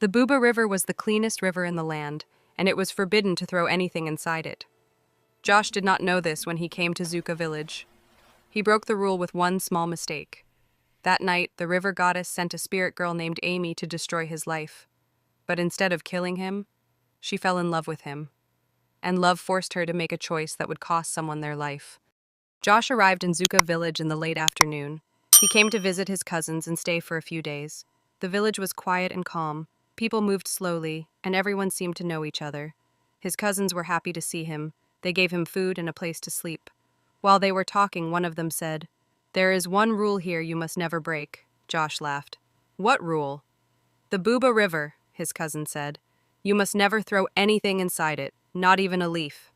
The Buba River was the cleanest river in the land, and it was forbidden to throw anything inside it. Josh did not know this when he came to Zuka village. He broke the rule with one small mistake. That night, the river goddess sent a spirit girl named Amy to destroy his life. But instead of killing him, she fell in love with him. And love forced her to make a choice that would cost someone their life. Josh arrived in Zuka village in the late afternoon. He came to visit his cousins and stay for a few days. The village was quiet and calm. People moved slowly, and everyone seemed to know each other. His cousins were happy to see him. They gave him food and a place to sleep. While they were talking, one of them said, "There is one rule here you must never break." Josh laughed. "What rule?" "The Buba River," his cousin said. "You must never throw anything inside it, not even a leaf."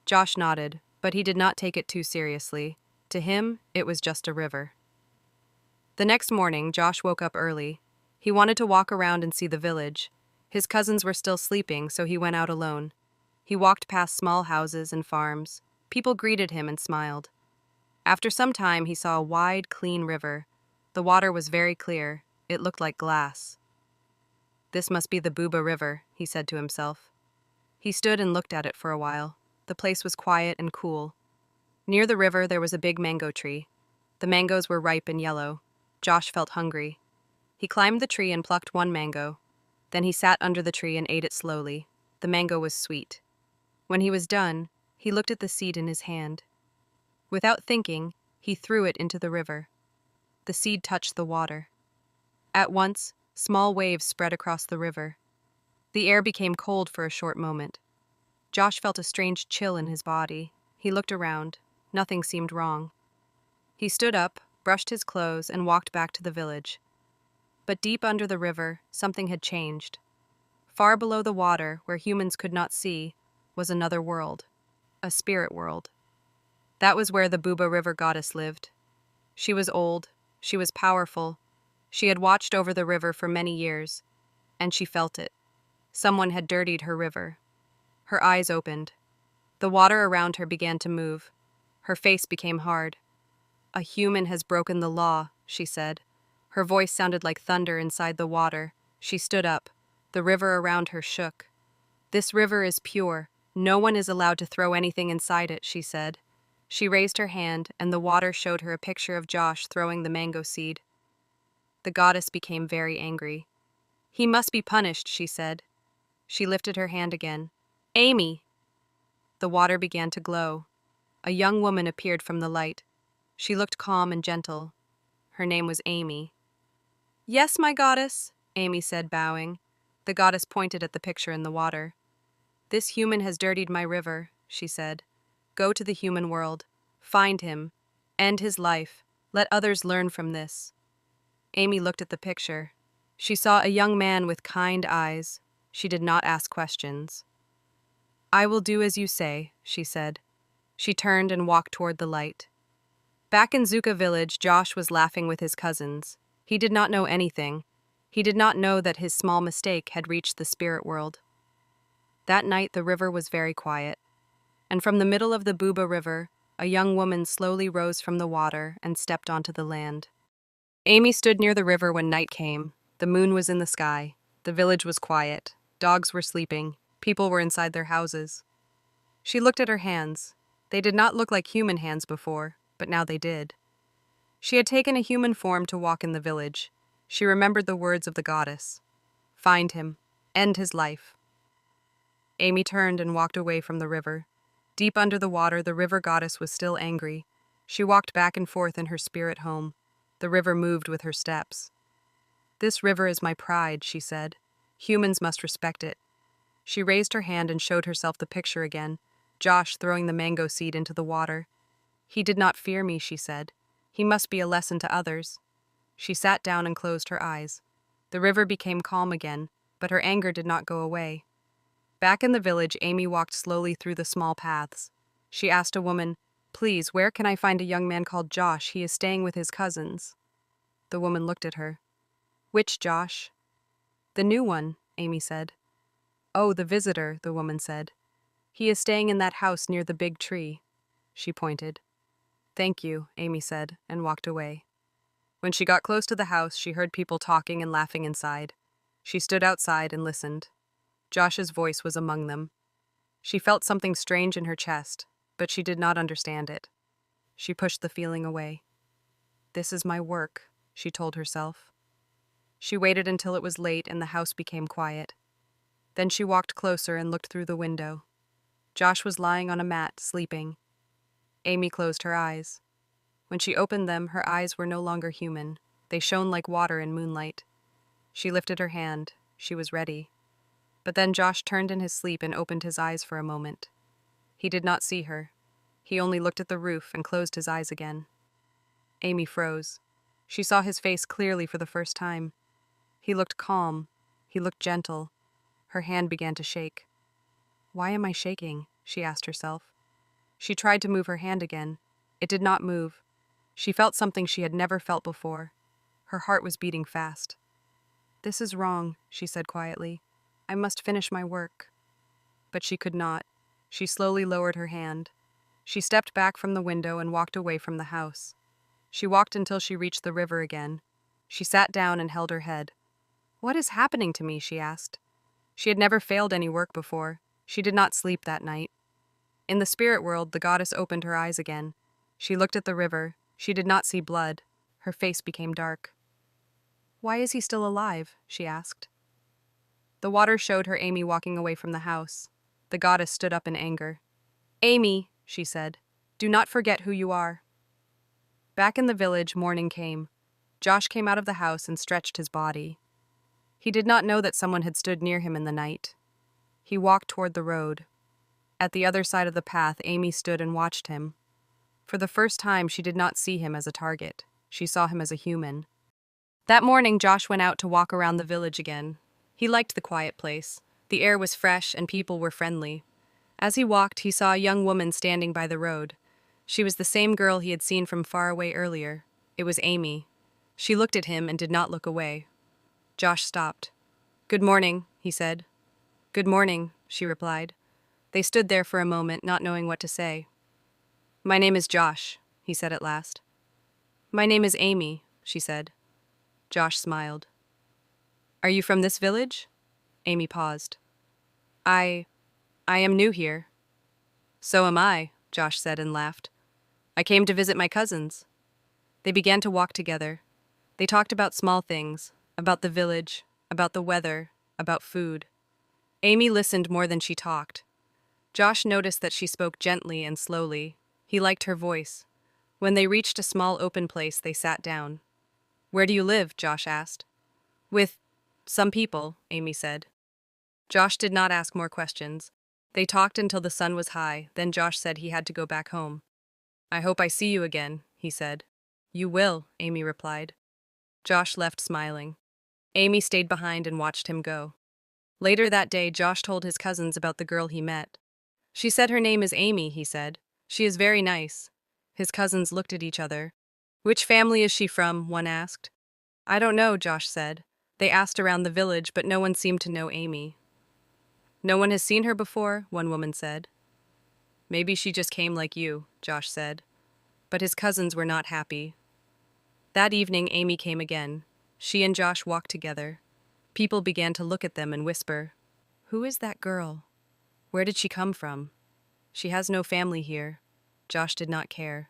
Josh nodded, but he did not take it too seriously. To him, it was just a river. The next morning, Josh woke up early. He wanted to walk around and see the village. His cousins were still sleeping, so he went out alone. He walked past small houses and farms. People greeted him and smiled. After some time, he saw a wide, clean river. The water was very clear. It looked like glass. "This must be the Buba River," he said to himself. He stood and looked at it for a while. The place was quiet and cool. Near the river, there was a big mango tree. The mangoes were ripe and yellow. Josh felt hungry. He climbed the tree and plucked one mango. Then he sat under the tree and ate it slowly. The mango was sweet. When he was done, he looked at the seed in his hand. Without thinking, he threw it into the river. The seed touched the water. At once, small waves spread across the river. The air became cold for a short moment. Josh felt a strange chill in his body. He looked around. Nothing seemed wrong. He stood up, brushed his clothes, and walked back to the village. But deep under the river, something had changed. Far below the water, where humans could not see, was another world, a spirit world. That was where the Buba River goddess lived. She was old, she was powerful, she had watched over the river for many years, and she felt it. Someone had dirtied her river. Her eyes opened. The water around her began to move. Her face became hard. "A human has broken the law," she said. Her voice sounded like thunder inside the water. She stood up. The river around her shook. "This river is pure. No one is allowed to throw anything inside it," she said. She raised her hand, and the water showed her a picture of Josh throwing the mango seed. The goddess became very angry. "He must be punished," she said. She lifted her hand again. "Amy!" The water began to glow. A young woman appeared from the light. She looked calm and gentle. Her name was Amy. "Yes, my goddess," Amy said, bowing. The goddess pointed at the picture in the water. "This human has dirtied my river," she said. "Go to the human world. Find him. End his life. Let others learn from this." Amy looked at the picture. She saw a young man with kind eyes. She did not ask questions. "I will do as you say," she said. She turned and walked toward the light. Back in Zuka village, Josh was laughing with his cousins. He did not know anything. He did not know that his small mistake had reached the spirit world. That night, the river was very quiet. And from the middle of the Buba River, a young woman slowly rose from the water and stepped onto the land. Amy stood near the river when night came. The moon was in the sky. The village was quiet. Dogs were sleeping. People were inside their houses. She looked at her hands. They did not look like human hands before, but now they did. She had taken a human form to walk in the village. She remembered the words of the goddess. Find him. End his life. Amy turned and walked away from the river. Deep under the water, the river goddess was still angry. She walked back and forth in her spirit home. The river moved with her steps. "This river is my pride," she said. "Humans must respect it." She raised her hand and showed herself the picture again, Josh throwing the mango seed into the water. "He did not fear me," she said. "He must be a lesson to others." She sat down and closed her eyes. The river became calm again, but her anger did not go away. Back in the village, Amy walked slowly through the small paths. She asked a woman, "Please, where can I find a young man called Josh? He is staying with his cousins." The woman looked at her. "Which Josh?" "The new one," Amy said. "Oh, the visitor," the woman said. "He is staying in that house near the big tree." She pointed. "Thank you," Amy said, and walked away. When she got close to the house, she heard people talking and laughing inside. She stood outside and listened. Josh's voice was among them. She felt something strange in her chest, but she did not understand it. She pushed the feeling away. "This is my work," she told herself. She waited until it was late and the house became quiet. Then she walked closer and looked through the window. Josh was lying on a mat, sleeping. Amy closed her eyes. When she opened them, her eyes were no longer human. They shone like water in moonlight. She lifted her hand. She was ready. But then Josh turned in his sleep and opened his eyes for a moment. He did not see her. He only looked at the roof and closed his eyes again. Amy froze. She saw his face clearly for the first time. He looked calm. He looked gentle. Her hand began to shake. "Why am I shaking?" she asked herself. She tried to move her hand again. It did not move. She felt something she had never felt before. Her heart was beating fast. "This is wrong," she said quietly. "I must finish my work." But she could not. She slowly lowered her hand. She stepped back from the window and walked away from the house. She walked until she reached the river again. She sat down and held her head. "What is happening to me?" she asked. She had never failed any work before. She did not sleep that night. In the spirit world, the goddess opened her eyes again. She looked at the river. She did not see blood. Her face became dark. "Why is he still alive?" she asked. The water showed her Amy walking away from the house. The goddess stood up in anger. "Amy," she said, "do not forget who you are." Back in the village, morning came. Josh came out of the house and stretched his body. He did not know that someone had stood near him in the night. He walked toward the road. At the other side of the path, Amy stood and watched him. For the first time, she did not see him as a target. She saw him as a human. That morning, Josh went out to walk around the village again. He liked the quiet place. The air was fresh and people were friendly. As he walked, he saw a young woman standing by the road. She was the same girl he had seen from far away earlier. It was Amy. She looked at him and did not look away. Josh stopped. "Good morning," he said. "Good morning," she replied. They stood there for a moment, not knowing what to say. "My name is Josh," he said at last. "My name is Amy," she said. Josh smiled. "Are you from this village?" Amy paused. I am new here." "So am I," Josh said and laughed. "I came to visit my cousins." They began to walk together. They talked about small things, about the village, about the weather, about food. Amy listened more than she talked. Josh noticed that she spoke gently and slowly. He liked her voice. When they reached a small open place, they sat down. "Where do you live?" Josh asked. "With some people," Amy said. Josh did not ask more questions. They talked until the sun was high, then Josh said he had to go back home. "I hope I see you again," he said. "You will," Amy replied. Josh left smiling. Amy stayed behind and watched him go. Later that day, Josh told his cousins about the girl he met. "She said her name is Amy," he said. "She is very nice." His cousins looked at each other. "Which family is she from?" one asked. "I don't know," Josh said. They asked around the village, but no one seemed to know Amy. "No one has seen her before," one woman said. "Maybe she just came like you," Josh said. But his cousins were not happy. That evening, Amy came again. She and Josh walked together. People began to look at them and whisper, "Who is that girl? Where did she come from? She has no family here." Josh did not care.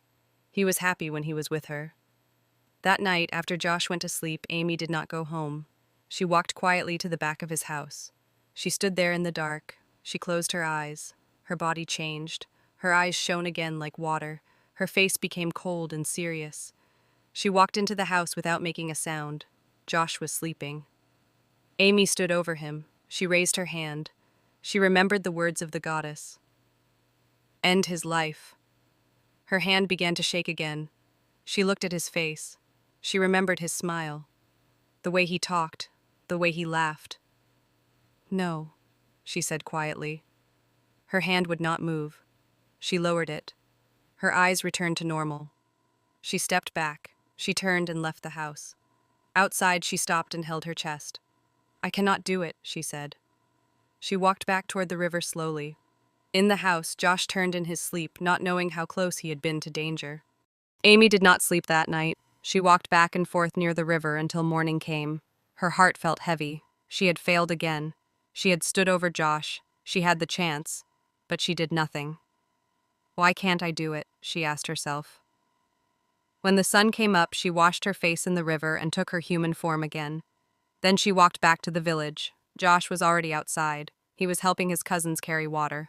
He was happy when he was with her. That night, after Josh went to sleep, Amy did not go home. She walked quietly to the back of his house. She stood there in the dark. She closed her eyes. Her body changed. Her eyes shone again like water. Her face became cold and serious. She walked into the house without making a sound. Josh was sleeping. Amy stood over him. She raised her hand. She remembered the words of the goddess. "End his life." Her hand began to shake again. She looked at his face. She remembered his smile. The way he talked. The way he laughed. "No," she said quietly. Her hand would not move. She lowered it. Her eyes returned to normal. She stepped back. She turned and left the house. Outside, she stopped and held her chest. "I cannot do it," she said. She walked back toward the river slowly. In the house, Josh turned in his sleep, not knowing how close he had been to danger. Amy did not sleep that night. She walked back and forth near the river until morning came. Her heart felt heavy. She had failed again. She had stood over Josh. She had the chance, but she did nothing. Why can't I do it? She asked herself. When the sun came up, she washed her face in the river and took her human form again. Then she walked back to the village. Josh was already outside. He was helping his cousins carry water.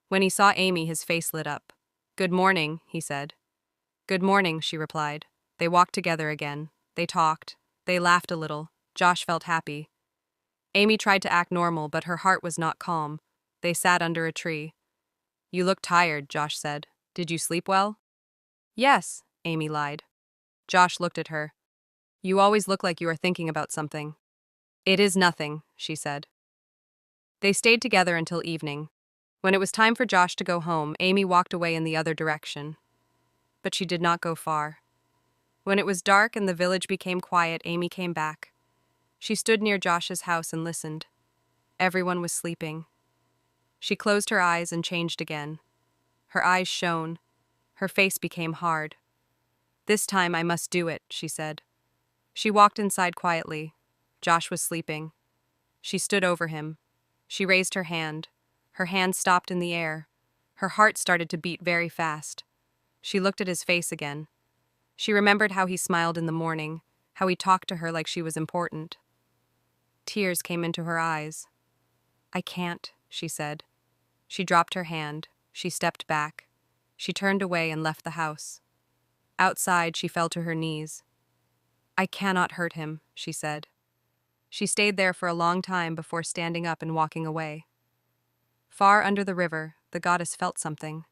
When he saw Amy, his face lit up. "Good morning," he said. "Good morning," she replied. They walked together again. They talked. They laughed a little. Josh felt happy. Amy tried to act normal, but her heart was not calm. They sat under a tree. "You look tired," Josh said. "Did you sleep well?" "Yes," Amy lied. Josh looked at her. "You always look like you are thinking about something." "It is nothing," she said. They stayed together until evening. When it was time for Josh to go home, Amy walked away in the other direction. But she did not go far. When it was dark and the village became quiet, Amy came back. She stood near Josh's house and listened. Everyone was sleeping. She closed her eyes and changed again. Her eyes shone. Her face became hard. "This time I must do it," she said. She walked inside quietly. Josh was sleeping. She stood over him. She raised her hand. Her hand stopped in the air. Her heart started to beat very fast. She looked at his face again. She remembered how he smiled in the morning, how he talked to her like she was important. Tears came into her eyes. "I can't," she said. She dropped her hand. She stepped back. She turned away and left the house. Outside, she fell to her knees. "I cannot hurt him," she said. She stayed there for a long time before standing up and walking away. Far under the river, the goddess felt something.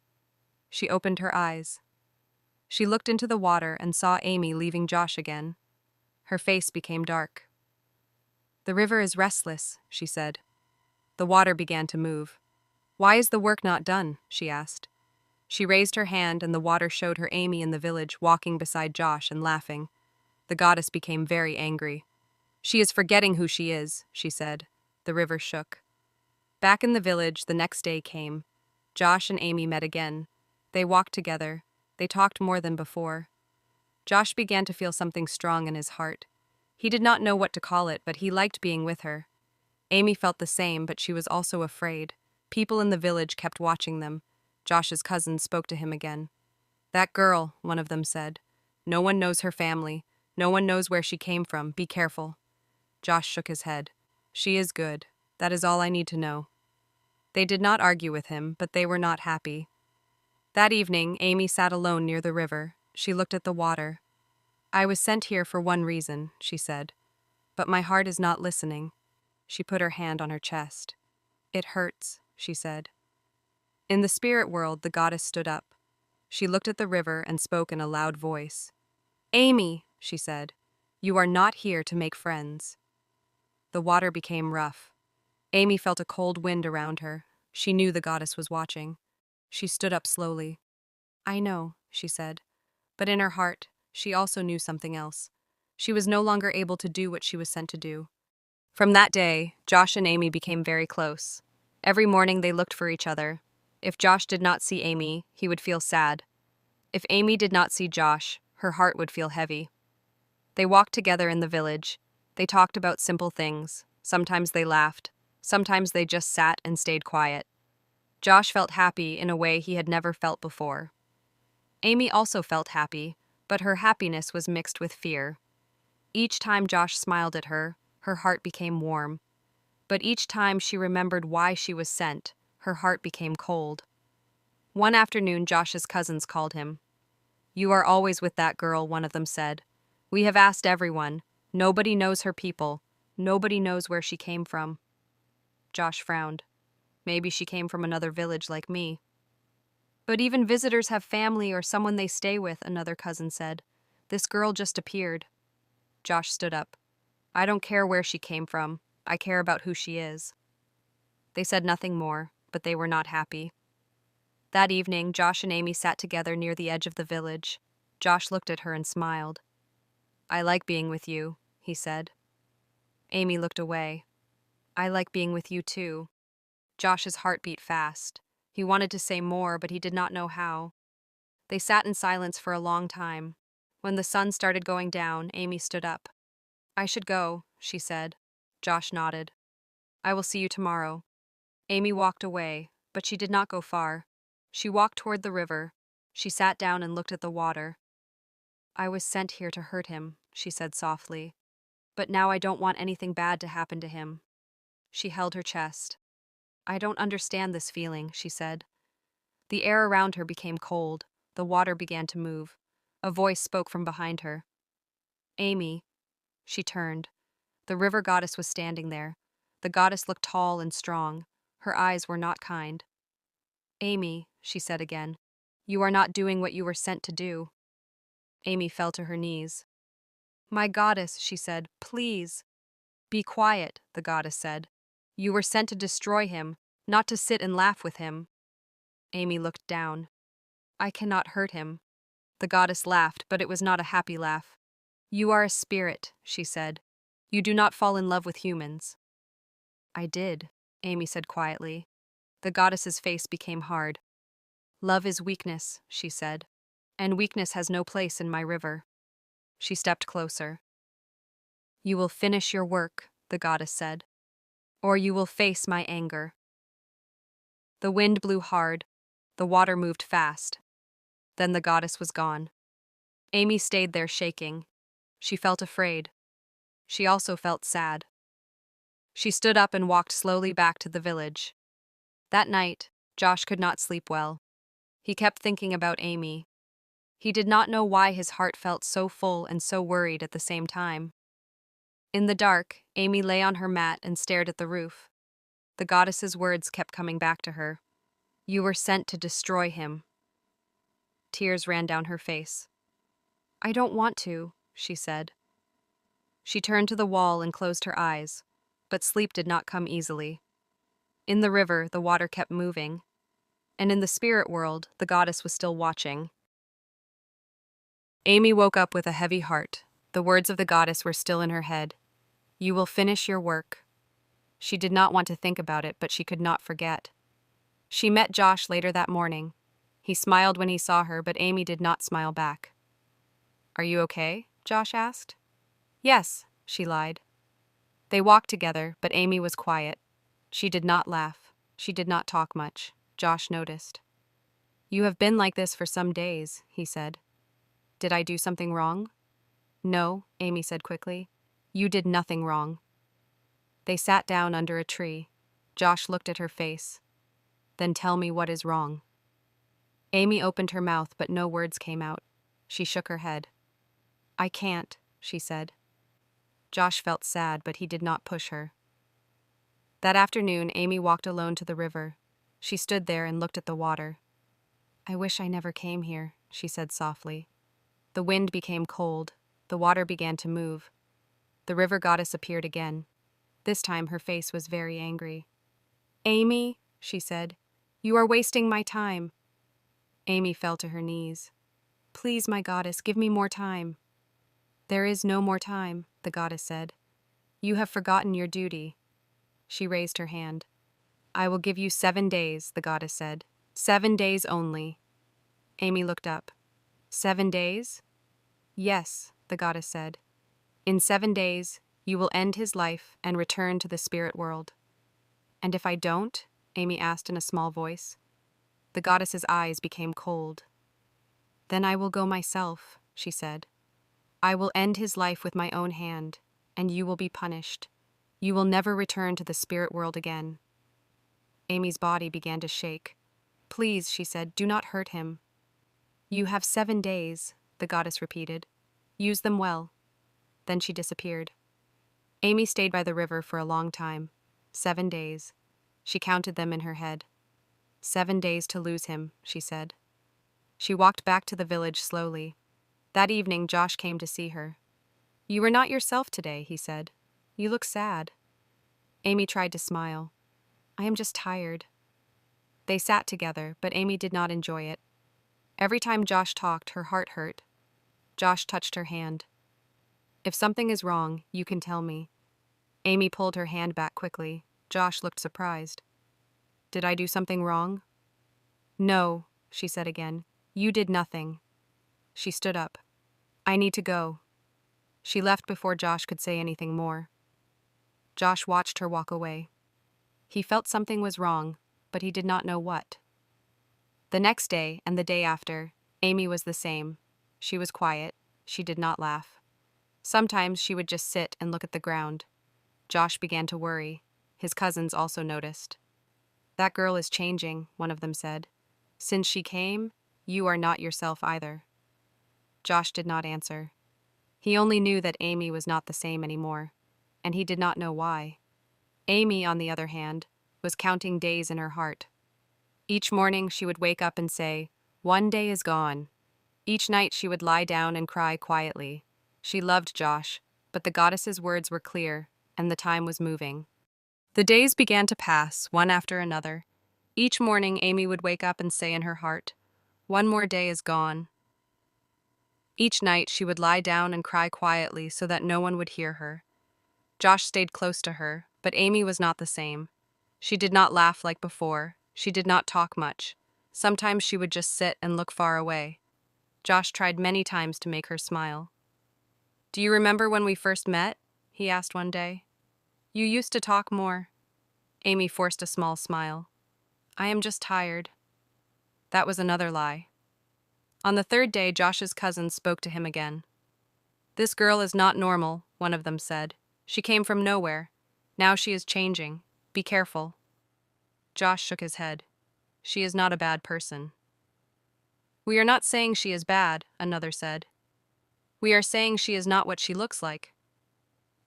She opened her eyes. She looked into the water and saw Amy leaving Josh again. Her face became dark. "The river is restless," she said. The water began to move. "Why is the work not done?" she asked. She raised her hand and the water showed her Amy in the village walking beside Josh and laughing. The goddess became very angry. "She is forgetting who she is," she said. The river shook. Back in the village, the next day came. Josh and Amy met again. They walked together. They talked more than before. Josh began to feel something strong in his heart. He did not know what to call it, but he liked being with her. Amy felt the same, but she was also afraid. People in the village kept watching them. Josh's cousins spoke to him again. "That girl," one of them said. "No one knows her family. No one knows where she came from. Be careful." Josh shook his head. "She is good. That is all I need to know." They did not argue with him, but they were not happy. That evening, Amy sat alone near the river. She looked at the water. "I was sent here for one reason," she said. "But my heart is not listening." She put her hand on her chest. "It hurts," she said. In the spirit world, the goddess stood up. She looked at the river and spoke in a loud voice. "Amy," she said, "you are not here to make friends." The water became rough. Amy felt a cold wind around her. She knew the goddess was watching. She stood up slowly. "I know," she said. But in her heart, she also knew something else. She was no longer able to do what she was sent to do. From that day, Josh and Amy became very close. Every morning they looked for each other. If Josh did not see Amy, he would feel sad. If Amy did not see Josh, her heart would feel heavy. They walked together in the village. They talked about simple things. Sometimes they laughed. Sometimes they just sat and stayed quiet. Josh felt happy in a way he had never felt before. Amy also felt happy, but her happiness was mixed with fear. Each time Josh smiled at her, her heart became warm. But each time she remembered why she was sent, her heart became cold. One afternoon, Josh's cousins called him. "You are always with that girl," one of them said. "We have asked everyone. Nobody knows her people. Nobody knows where she came from." Josh frowned. "Maybe she came from another village like me." "But even visitors have family or someone they stay with," another cousin said. "This girl just appeared." Josh stood up. "I don't care where she came from. I care about who she is." They said nothing more, but they were not happy. That evening, Josh and Amy sat together near the edge of the village. Josh looked at her and smiled. "I like being with you," he said. Amy looked away. "I like being with you too." Josh's heart beat fast. He wanted to say more, but he did not know how. They sat in silence for a long time. When the sun started going down, Amy stood up. "I should go," she said. Josh nodded. I will see you tomorrow. Amy walked away, but she did not go far. She walked toward the river. She sat down and looked at the water. I was sent here to hurt him, she said softly. But now I don't want anything bad to happen to him. She held her chest. I don't understand this feeling, she said. The air around her became cold. The water began to move. A voice spoke from behind her. Amy. She turned. The river goddess was standing there. The goddess looked tall and strong. Her eyes were not kind. Amy, she said again, you are not doing what you were sent to do. Amy fell to her knees. My goddess, she said, please. Be quiet, the goddess said. You were sent to destroy him, not to sit and laugh with him. Amy looked down. I cannot hurt him. The goddess laughed, but it was not a happy laugh. You are a spirit, she said. You do not fall in love with humans. I did, Amy said quietly. The goddess's face became hard. Love is weakness, she said, and weakness has no place in my river. She stepped closer. You will finish your work, the goddess said, or you will face my anger. The wind blew hard. The water moved fast. Then the goddess was gone. Amy stayed there shaking. She felt afraid. She also felt sad. She stood up and walked slowly back to the village. That night, Josh could not sleep well. He kept thinking about Amy. He did not know why his heart felt so full and so worried at the same time. In the dark, Amy lay on her mat and stared at the roof. The goddess's words kept coming back to her. You were sent to destroy him. Tears ran down her face. I don't want to, she said. She turned to the wall and closed her eyes, but sleep did not come easily. In the river, the water kept moving, and in the spirit world, the goddess was still watching. Amy woke up with a heavy heart. The words of the goddess were still in her head. You will finish your work. She did not want to think about it, but she could not forget. She met Josh later that morning. He smiled when he saw her, but Amy did not smile back. Are you okay? Josh asked. Yes, she lied. They walked together, but Amy was quiet. She did not laugh. She did not talk much. Josh noticed. You have been like this for some days, he said. Did I do something wrong? No, Amy said quickly. You did nothing wrong. They sat down under a tree. Josh looked at her face. Then tell me what is wrong. Amy opened her mouth, but no words came out. She shook her head. I can't, she said. Josh felt sad, but he did not push her. That afternoon, Amy walked alone to the river. She stood there and looked at the water. I wish I never came here, she said softly. The wind became cold. The water began to move. The river goddess appeared again. This time her face was very angry. Amy, she said, you are wasting my time. Amy fell to her knees. Please, my goddess, give me more time. There is no more time, the goddess said. You have forgotten your duty. She raised her hand. I will give you 7 days, the goddess said. 7 days only. Amy looked up. 7 days? Yes, the goddess said. In 7 days, you will end his life and return to the spirit world. And if I don't? Amy asked in a small voice. The goddess's eyes became cold. Then I will go myself, she said. I will end his life with my own hand, and you will be punished. You will never return to the spirit world again. Amy's body began to shake. Please, she said, do not hurt him. You have 7 days, the goddess repeated. Use them well. Then she disappeared. Amy stayed by the river for a long time. 7 days. She counted them in her head. 7 days to lose him, she said. She walked back to the village slowly. That evening, Josh came to see her. You are not yourself today, he said. You look sad. Amy tried to smile. I am just tired. They sat together, but Amy did not enjoy it. Every time Josh talked, her heart hurt. Josh touched her hand. If something is wrong, you can tell me. Amy pulled her hand back quickly. Josh looked surprised. Did I do something wrong? No, she said again. You did nothing. She stood up. I need to go. She left before Josh could say anything more. Josh watched her walk away. He felt something was wrong, but he did not know what. The next day and the day after, Amy was the same. She was quiet. She did not laugh. Sometimes she would just sit and look at the ground. Josh began to worry. His cousins also noticed. "That girl is changing," one of them said. "Since she came, you are not yourself either." Josh did not answer. He only knew that Amy was not the same anymore, and he did not know why. Amy, on the other hand, was counting days in her heart. Each morning she would wake up and say, "One day is gone." Each night she would lie down and cry quietly. She loved Josh, but the goddess's words were clear, and the time was moving. The days began to pass, one after another. Each morning Amy would wake up and say in her heart, "One more day is gone." Each night she would lie down and cry quietly so that no one would hear her. Josh stayed close to her, but Amy was not the same. She did not laugh like before. She did not talk much. Sometimes she would just sit and look far away. Josh tried many times to make her smile. "Do you remember when we first met?" he asked one day. "You used to talk more." Amy forced a small smile. "I am just tired." That was another lie. On the third day, Josh's cousins spoke to him again. "This girl is not normal," one of them said. "She came from nowhere. Now she is changing. Be careful." Josh shook his head. "She is not a bad person." "We are not saying she is bad," another said. "We are saying she is not what she looks like."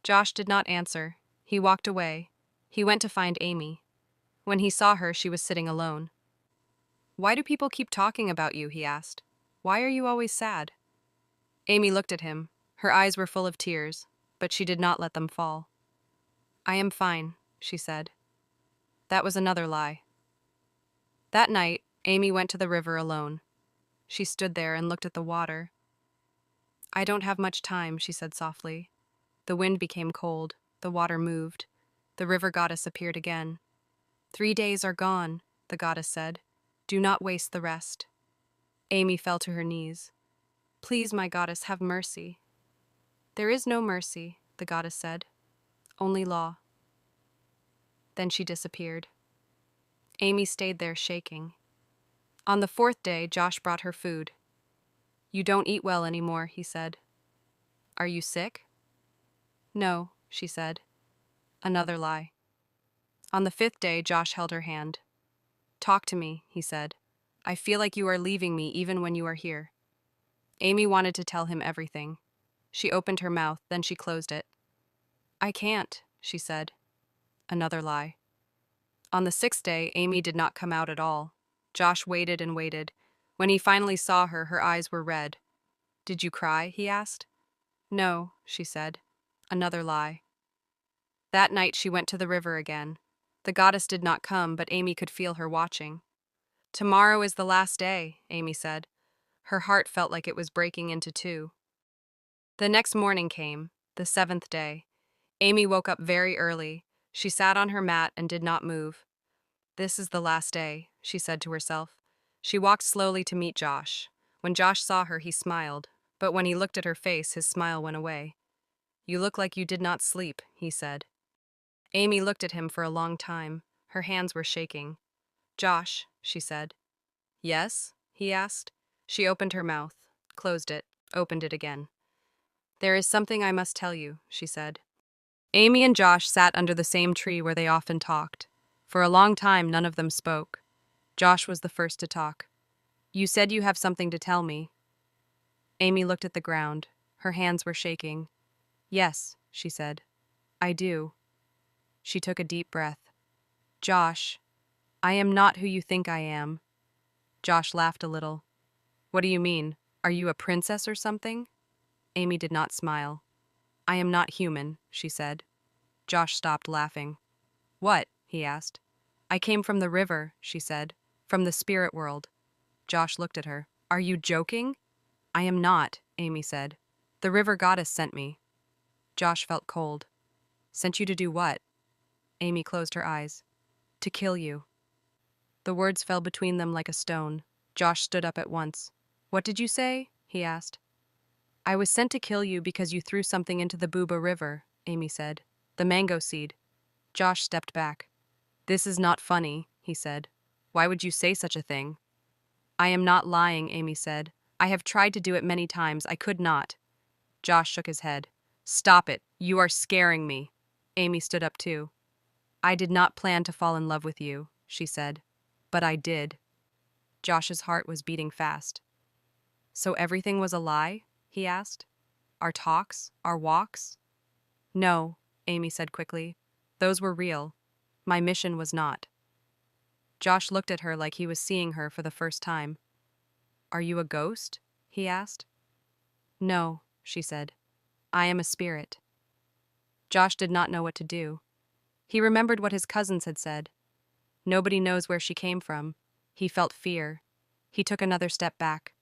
Josh did not answer. He walked away. He went to find Amy. When he saw her, she was sitting alone. "Why do people keep talking about you?" he asked. "Why are you always sad?" Amy looked at him. Her eyes were full of tears, but she did not let them fall. "I am fine," she said. That was another lie. That night, Amy went to the river alone. She stood there and looked at the water. "I don't have much time," she said softly. The wind became cold. The water moved. The river goddess appeared again. "3 days are gone," the goddess said. "Do not waste the rest." Amy fell to her knees. "Please, my goddess, have mercy." "There is no mercy," the goddess said. "Only law." Then she disappeared. Amy stayed there shaking. On the 4th day, Josh brought her food. "You don't eat well anymore," he said. "Are you sick?" "No," she said. Another lie. On the 5th day, Josh held her hand. "Talk to me," he said. "I feel like you are leaving me even when you are here." Amy wanted to tell him everything. She opened her mouth, then she closed it. "I can't," she said. Another lie. On the 6th day, Amy did not come out at all. Josh waited and waited. When he finally saw her, her eyes were red. "Did you cry?" he asked. "No," she said. Another lie. That night she went to the river again. The goddess did not come, but Amy could feel her watching. "Tomorrow is the last day," Amy said. Her heart felt like it was breaking into two. The next morning came, the 7th day. Amy woke up very early. She sat on her mat and did not move. "This is the last day," she said to herself. She walked slowly to meet Josh. When Josh saw her, he smiled, but when he looked at her face, his smile went away. "You look like you did not sleep," he said. Amy looked at him for a long time. Her hands were shaking. "Josh," she said. "Yes?" he asked. She opened her mouth, closed it, opened it again. "There is something I must tell you," she said. Amy and Josh sat under the same tree where they often talked. For a long time, none of them spoke. Josh was the first to talk. "You said you have something to tell me." Amy looked at the ground. Her hands were shaking. "Yes," she said. "I do." She took a deep breath. "Josh, I am not who you think I am." Josh laughed a little. "What do you mean? Are you a princess or something?" Amy did not smile. "I am not human," she said. Josh stopped laughing. "What?" he asked. "I came from the river," she said. "From the spirit world." Josh looked at her. "Are you joking?" "I am not," Amy said. "The river goddess sent me." Josh felt cold. "Sent you to do what?" Amy closed her eyes. "To kill you." The words fell between them like a stone. Josh stood up at once. "What did you say?" he asked. "I was sent to kill you because you threw something into the Booba River," Amy said. "The mango seed. Josh stepped back. "This is not funny," he said. "Why would you say such a thing?" "I am not lying," Amy said. "I have tried to do it many times. I could not." Josh shook his head. "Stop it. You are scaring me." Amy stood up too. "I did not plan to fall in love with you," she said. "But I did." Josh's heart was beating fast. "So everything was a lie?" he asked. "Our talks? Our walks?" "No," Amy said quickly. "Those were real. My mission was not." Josh looked at her like he was seeing her for the first time. "Are you a ghost?" he asked. "No," she said. "I am a spirit." Josh did not know what to do. He remembered what his cousins had said. Nobody knows where she came from. He felt fear. He took another step back.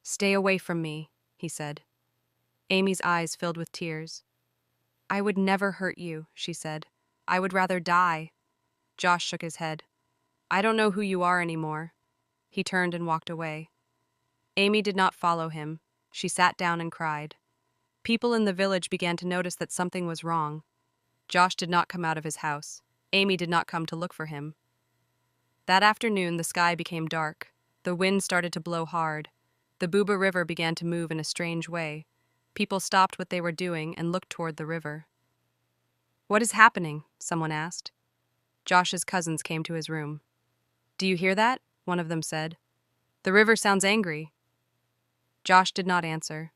"Stay away from me," he said. Amy's eyes filled with tears. "I would never hurt you," she said. "I would rather die." Josh shook his head. "I don't know who you are anymore." He turned and walked away. Amy did not follow him. She sat down and cried. People in the village began to notice that something was wrong. Josh did not come out of his house. Amy did not come to look for him. That afternoon, the sky became dark. The wind started to blow hard. The Buba River began to move in a strange way. People stopped what they were doing and looked toward the river. "What is happening?" someone asked. Josh's cousins came to his room. "Do you hear that?" one of them said. "The river sounds angry." Josh did not answer.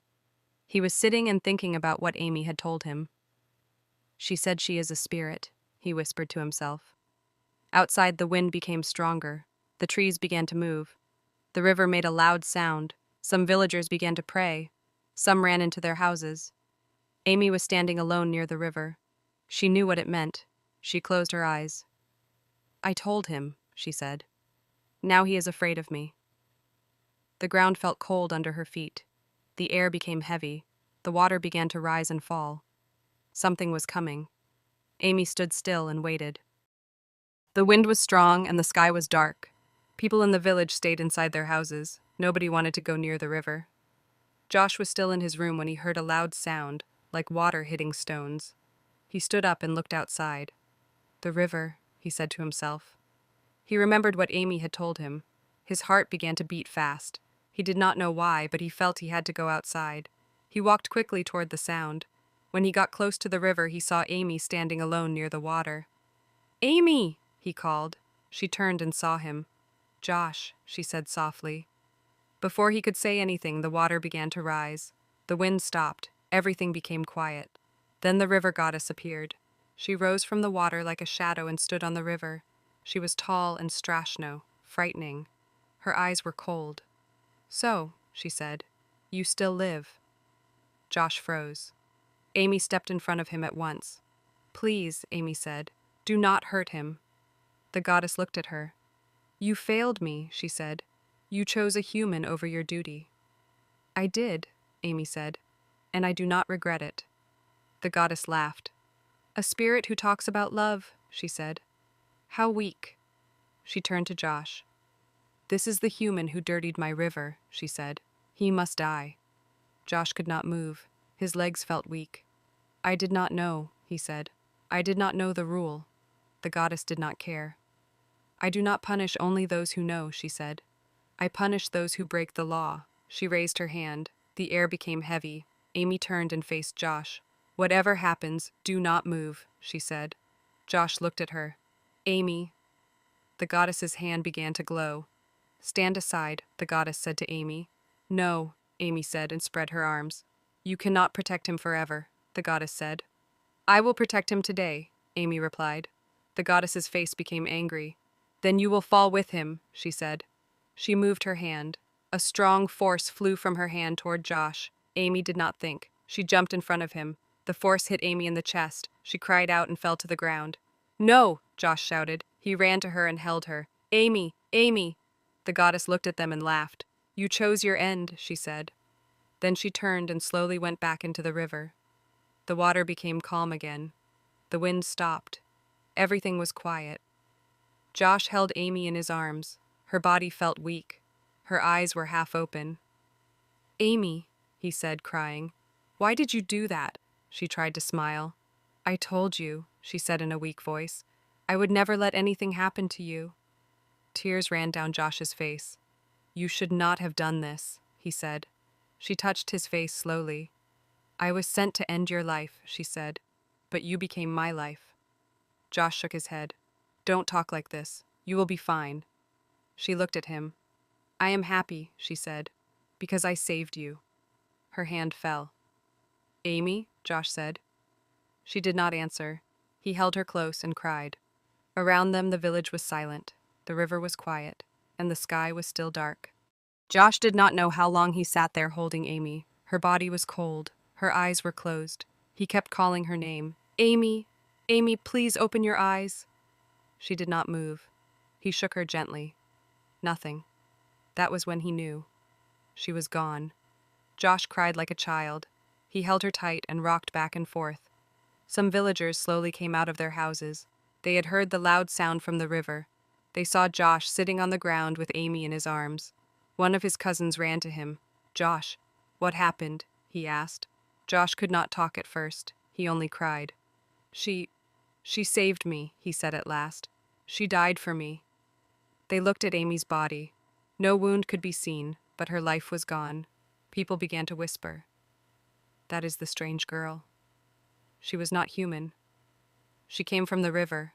He was sitting and thinking about what Amy had told him. "She said she is a spirit," he whispered to himself. Outside, the wind became stronger. The trees began to move. The river made a loud sound. Some villagers began to pray. Some ran into their houses. Amy was standing alone near the river. She knew what it meant. She closed her eyes. "I told him," she said. "Now he is afraid of me." The ground felt cold under her feet. The air became heavy. The water began to rise and fall. Something was coming. Amy stood still and waited. The wind was strong and the sky was dark. People in the village stayed inside their houses. Nobody wanted to go near the river. Josh was still in his room when he heard a loud sound, like water hitting stones. He stood up and looked outside. "The river," he said to himself. He remembered what Amy had told him. His heart began to beat fast. He did not know why, but he felt he had to go outside. He walked quickly toward the sound. When he got close to the river, he saw Amy standing alone near the water. "Amy!" he called. She turned and saw him. "Josh," she said softly. Before he could say anything, the water began to rise. The wind stopped. Everything became quiet. Then the river goddess appeared. She rose from the water like a shadow and stood on the river. She was tall and strashno, frightening. Her eyes were cold. "So," she said, "you still live." Josh froze. Amy stepped in front of him at once. "Please," Amy said, "do not hurt him." The goddess looked at her. "You failed me," she said. "You chose a human over your duty." "I did," Amy said, "and I do not regret it." The goddess laughed. "A spirit who talks about love," she said. "How weak." She turned to Josh. "This is the human who dirtied my river," she said. "He must die." Josh could not move. His legs felt weak. "I did not know," he said. "I did not know the rule." The goddess did not care. "I do not punish only those who know," she said. "I punish those who break the law." She raised her hand. The air became heavy. Amy turned and faced Josh. "Whatever happens, do not move," she said. Josh looked at her. "Amy." The goddess's hand began to glow. "Stand aside," the goddess said to Amy. "No," Amy said and spread her arms. "You cannot protect him forever," the goddess said. "I will protect him today," Amy replied. The goddess's face became angry. "Then you will fall with him," she said. She moved her hand. A strong force flew from her hand toward Josh. Amy did not think. She jumped in front of him. The force hit Amy in the chest. She cried out and fell to the ground. "No!" Josh shouted. He ran to her and held her. "Amy! Amy!" The goddess looked at them and laughed. "You chose your end," she said. Then she turned and slowly went back into the river. The water became calm again. The wind stopped. Everything was quiet. Josh held Amy in his arms. Her body felt weak. Her eyes were half open. "Amy," he said, crying. "Why did you do that?" She tried to smile. "I told you," she said in a weak voice. "I would never let anything happen to you." Tears ran down Josh's face. "You should not have done this," he said. She touched his face slowly. "I was sent to end your life," she said, "but you became my life." Josh shook his head. "Don't talk like this. You will be fine." She looked at him. "I am happy," she said, "because I saved you." Her hand fell. "Amy?" Josh said. She did not answer. He held her close and cried. Around them the village was silent, the river was quiet, and the sky was still dark. Josh did not know how long he sat there holding Amy. Her body was cold, her eyes were closed. He kept calling her name. "Amy, Amy, please open your eyes." She did not move. He shook her gently. Nothing. That was when he knew. She was gone. Josh cried like a child. He held her tight and rocked back and forth. Some villagers slowly came out of their houses. They had heard the loud sound from the river. They saw Josh sitting on the ground with Amy in his arms. One of his cousins ran to him. "Josh, what happened?" he asked. Josh could not talk at first. He only cried. She saved me," he said at last. "She died for me." They looked at Amy's body. No wound could be seen, but her life was gone. People began to whisper, "That is the strange girl. She was not human. She came from the river."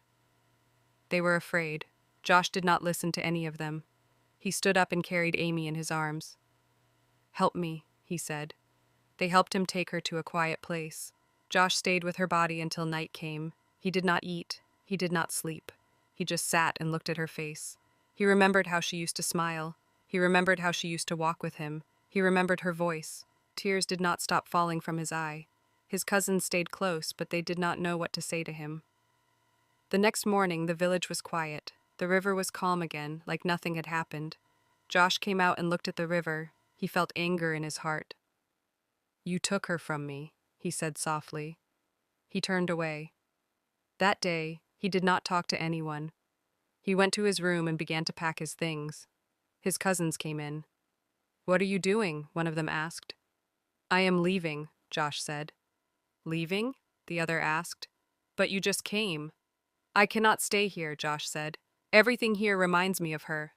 They were afraid. Josh did not listen to any of them. He stood up and carried Amy in his arms. "Help me," he said. They helped him take her to a quiet place. Josh stayed with her body until night came. He did not eat. He did not sleep. He just sat and looked at her face. He remembered how she used to smile. He remembered how she used to walk with him. He remembered her voice. Tears did not stop falling from his eye. His cousins stayed close, but they did not know what to say to him. The next morning, the village was quiet. The river was calm again, like nothing had happened. Josh came out and looked at the river. He felt anger in his heart. "You took her from me," he said softly. He turned away. That day, he did not talk to anyone. He went to his room and began to pack his things. His cousins came in. "What are you doing?" one of them asked. "I am leaving," Josh said. "Leaving?" the other asked. "But you just came." "I cannot stay here," Josh said. "Everything here reminds me of her."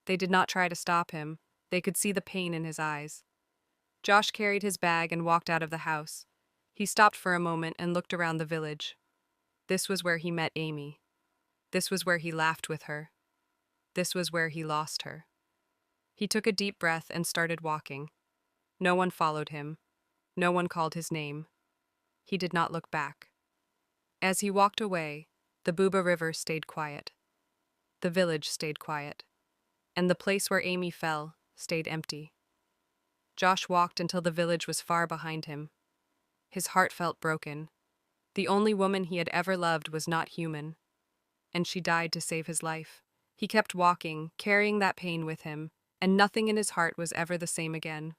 They did not try to stop him. They could see the pain in his eyes. Josh carried his bag and walked out of the house. He stopped for a moment and looked around the village. This was where he met Amy. This was where he laughed with her. This was where he lost her. He took a deep breath and started walking. No one followed him. No one called his name. He did not look back. As he walked away, the Buba River stayed quiet. The village stayed quiet. And the place where Amy fell stayed empty. Josh walked until the village was far behind him. His heart felt broken. The only woman he had ever loved was not human, and she died to save his life. He kept walking, carrying that pain with him, and nothing in his heart was ever the same again.